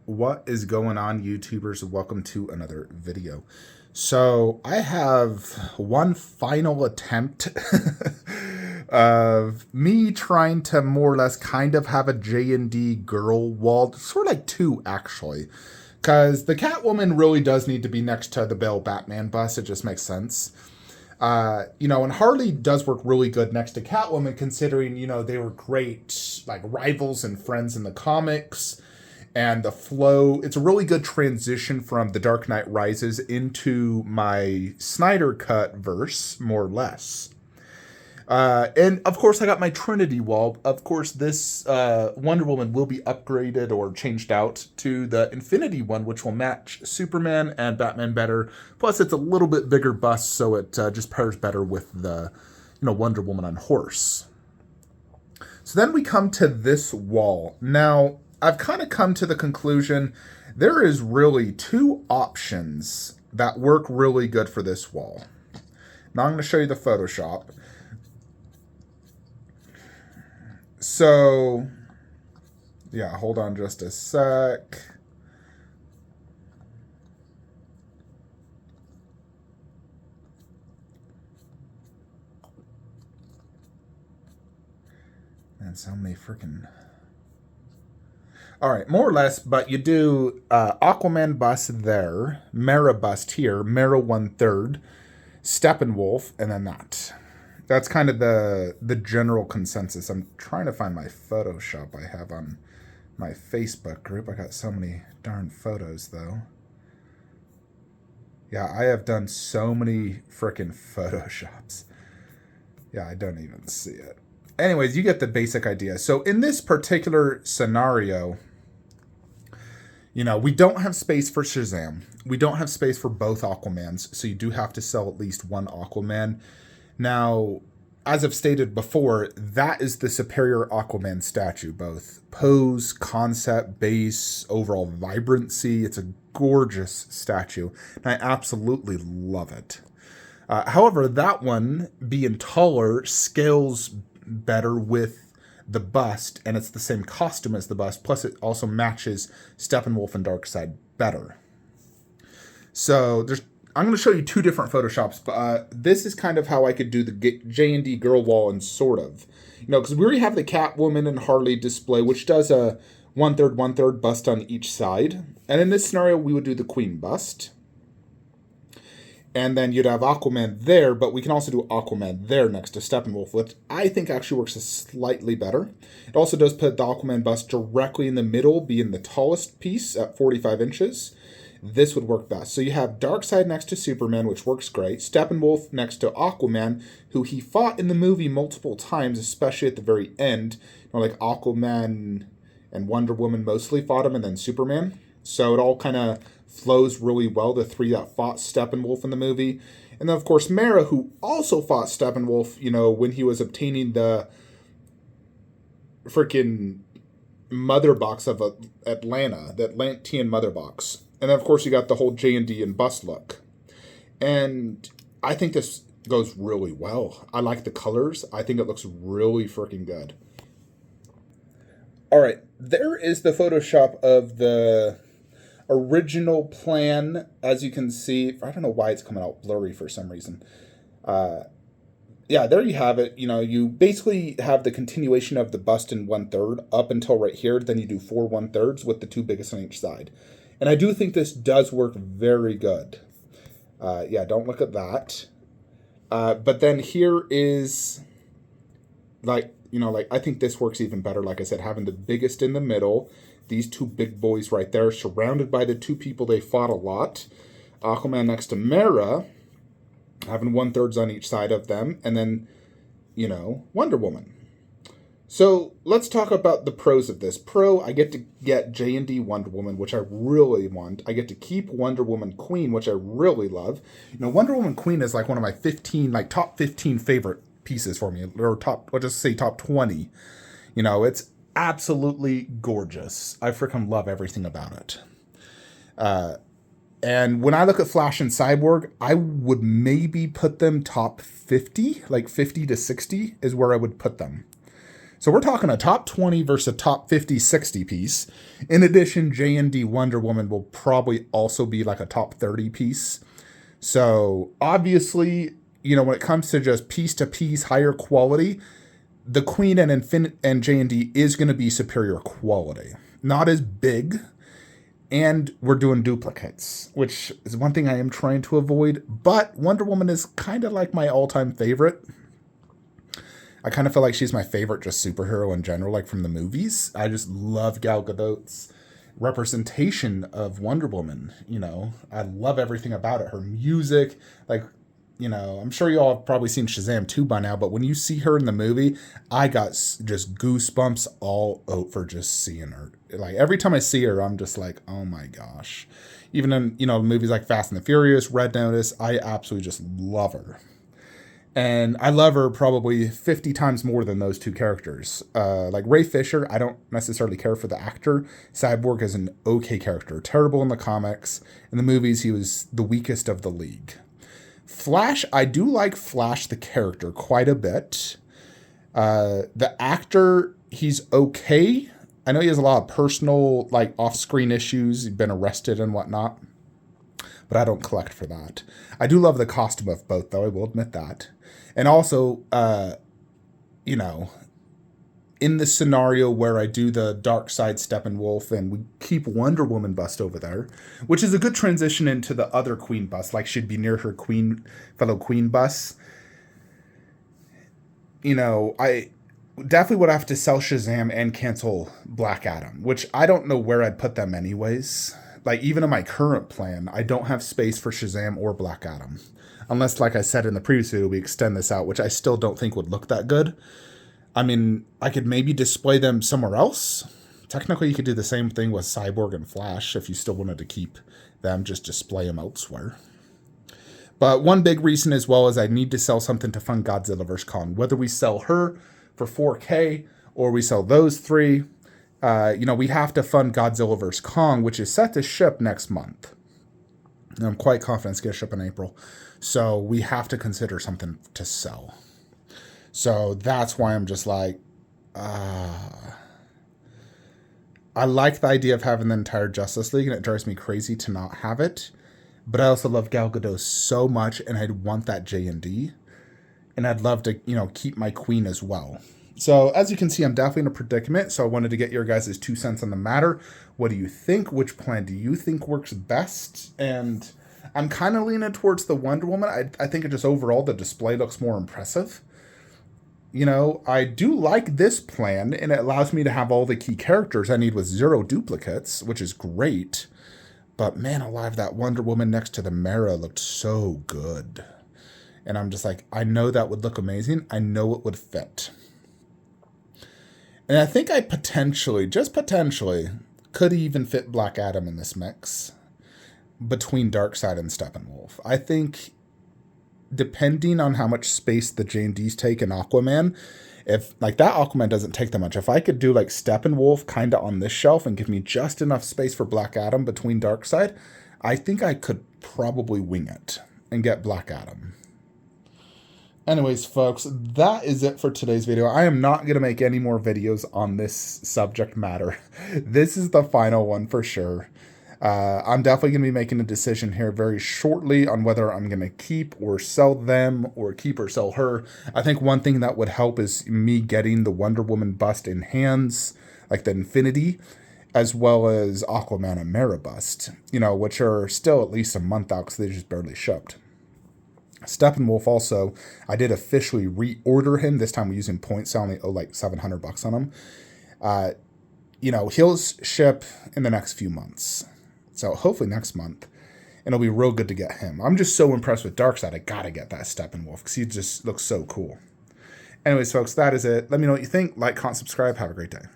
What is going on, YouTubers? Welcome to another video. So I have one final attempt of me trying to more or less kind of have a J&D girl wall, sort of like two actually, because the Catwoman really does need to be next to the Bale Batman bus. It just makes sense. And Harley does work really good next to Catwoman, considering, they were great, like, rivals and friends in the comics. And the flow, it's a really good transition from The Dark Knight Rises into my Snyder Cut verse, more or less. And of course, I got my Trinity wall. Of course, this Wonder Woman will be upgraded or changed out to the Infinity one, which will match Superman and Batman better. Plus, it's a little bit bigger bust, so it just pairs better with the, Wonder Woman on horse. So then we come to this wall. Now, I've kind of come to the conclusion there is really two options that work really good for this wall. Now I'm going to show you the Photoshop. So, yeah, hold on just a sec. Man, so many freaking... All right, more or less, but you do Aquaman bust there, Mara bust here, Mara 1/3, Steppenwolf, and then that. That's kind of the general consensus. I'm trying to find my Photoshop I have on my Facebook group. I got so many darn photos, though. Yeah, I have done so many frickin' Photoshops. Yeah, I don't even see it. Anyways, you get the basic idea. So in this particular scenario, we don't have space for Shazam. We don't have space for both Aquamans, so you do have to sell at least one Aquaman. Now, as I've stated before, that is the superior Aquaman statue, both pose, concept, base, overall vibrancy. It's a gorgeous statue, and I absolutely love it. However, that one, being taller, scales better with the bust, and it's the same costume as the bust, plus it also matches Steppenwolf and Darkseid better. So I'm going to show you two different Photoshops, but this is kind of how I could do the J&D girl wall, and sort of. Because we already have the Catwoman and Harley display, which does a 1/3, 1/3 bust on each side. And in this scenario, we would do the Queen bust. And then you'd have Aquaman there, but we can also do Aquaman there next to Steppenwolf, which I think actually works slightly better. It also does put the Aquaman bust directly in the middle, being the tallest piece at 45 inches. This would work best. So you have Darkseid next to Superman, which works great. Steppenwolf next to Aquaman, who he fought in the movie multiple times, especially at the very end. Like Aquaman and Wonder Woman mostly fought him, and then Superman. So it all kind of flows really well, the three that fought Steppenwolf in the movie. And then, of course, Mara, who also fought Steppenwolf, when he was obtaining the freaking mother box of Atlanta, the Atlantean mother box. And then, of course, you got the whole J&D and bust look. And I think this goes really well. I like the colors. I think it looks really freaking good. All right, there is the Photoshop of the original plan. As you can see, I don't know why it's coming out blurry for some reason. Yeah, there you have it. You basically have the continuation of the bust in 1/3 up until right here. Then you do 4 1/3 with the two biggest on each side. And I do think this does work very good. Yeah, don't look at that. But then here is, I think this works even better. Like I said, having the biggest in the middle, these two big boys right there, surrounded by the two people they fought a lot. Aquaman next to Mara, having 1/3 on each side of them, and then, Wonder Woman. So let's talk about the pros of this. Pro, I get to get J&D Wonder Woman, which I really want. I get to keep Wonder Woman Queen, which I really love. Wonder Woman Queen is like one of my top 15 favorite pieces for me, or let's just say top 20. It's absolutely gorgeous. I freaking love everything about it. And when I look at Flash and Cyborg, I would maybe put them top 50, like 50 to 60 is where I would put them. So we're talking a top 20 versus a top 50, 60 piece. In addition, J&D Wonder Woman will probably also be like a top 30 piece. So obviously, when it comes to just piece to piece, higher quality, the Queen and J&D is going to be superior quality. Not as big, and we're doing duplicates, which is one thing I am trying to avoid. But Wonder Woman is kind of like my all-time favorite. I kind of feel like she's my favorite just superhero in general, like from the movies. I just love Gal Gadot's representation of Wonder Woman. I love everything about it. Her music, I'm sure you all have probably seen Shazam 2 by now, but when you see her in the movie, I got just goosebumps all over just seeing her. Like every time I see her, I'm just like, oh my gosh. Even in, movies like Fast and the Furious, Red Notice, I absolutely just love her. And I love her probably 50 times more than those two characters. Like Ray Fisher, I don't necessarily care for the actor. Cyborg is an okay character. Terrible in the comics. In the movies, he was the weakest of the league. Flash, I do like Flash the character quite a bit. The actor, he's okay. I know he has a lot of personal, off-screen issues. He's been arrested and whatnot. But I don't collect for that. I do love the costume of both, though. I will admit that. And also, in the scenario where I do the Darkseid Steppenwolf and we keep Wonder Woman bust over there, which is a good transition into the other Queen bust, like she'd be near her fellow Queen bust. I definitely would have to sell Shazam and cancel Black Adam, which I don't know where I'd put them anyways. Like, even in my current plan, I don't have space for Shazam or Black Adam. Unless, like I said in the previous video, we extend this out, which I still don't think would look that good. I mean, I could maybe display them somewhere else. Technically, you could do the same thing with Cyborg and Flash if you still wanted to keep them, just display them elsewhere. But one big reason as well is I need to sell something to fund Godzilla vs. Kong. Whether we sell her for 4K or we sell those three, we have to fund Godzilla vs. Kong, which is set to ship next month. And I'm quite confident it's going to ship in April. So we have to consider something to sell. So that's why I'm just like, I like the idea of having the entire Justice League, and it drives me crazy to not have it. But I also love Gal Gadot so much, and I'd want that J&D. And I'd love to, keep my Queen as well. So as you can see, I'm definitely in a predicament. So I wanted to get your guys' 2 cents on the matter. What do you think? Which plan do you think works best? And I'm kind of leaning towards the Wonder Woman. I think it just overall, the display looks more impressive. I do like this plan, and it allows me to have all the key characters I need with 0 duplicates, which is great. But man alive, that Wonder Woman next to the Mera looked so good. And I'm just like, I know that would look amazing. I know it would fit. And I think I just potentially, could even fit Black Adam in this mix between Darkseid and Steppenwolf. I think, depending on how much space the J&Ds take in Aquaman, if, that Aquaman doesn't take that much. If I could do, Steppenwolf kind of on this shelf and give me just enough space for Black Adam between Darkseid, I think I could probably wing it and get Black Adam. Anyways, folks, that is it for today's video. I am not going to make any more videos on this subject matter. This is the final one for sure. I'm definitely going to be making a decision here very shortly on whether I'm going to keep or sell them or keep or sell her. I think one thing that would help is me getting the Wonder Woman bust in hands, like the Infinity, as well as Aquaman and Mera bust, which are still at least a month out because they just barely shipped. Steppenwolf also, I did officially reorder him. This time we're using points, so I only owe $700 on him. He'll ship in the next few months. So hopefully next month. And it'll be real good to get him. I'm just so impressed with Darkseid. I gotta get that Steppenwolf because he just looks so cool. Anyways, folks, that is it. Let me know what you think. Like, comment, subscribe. Have a great day.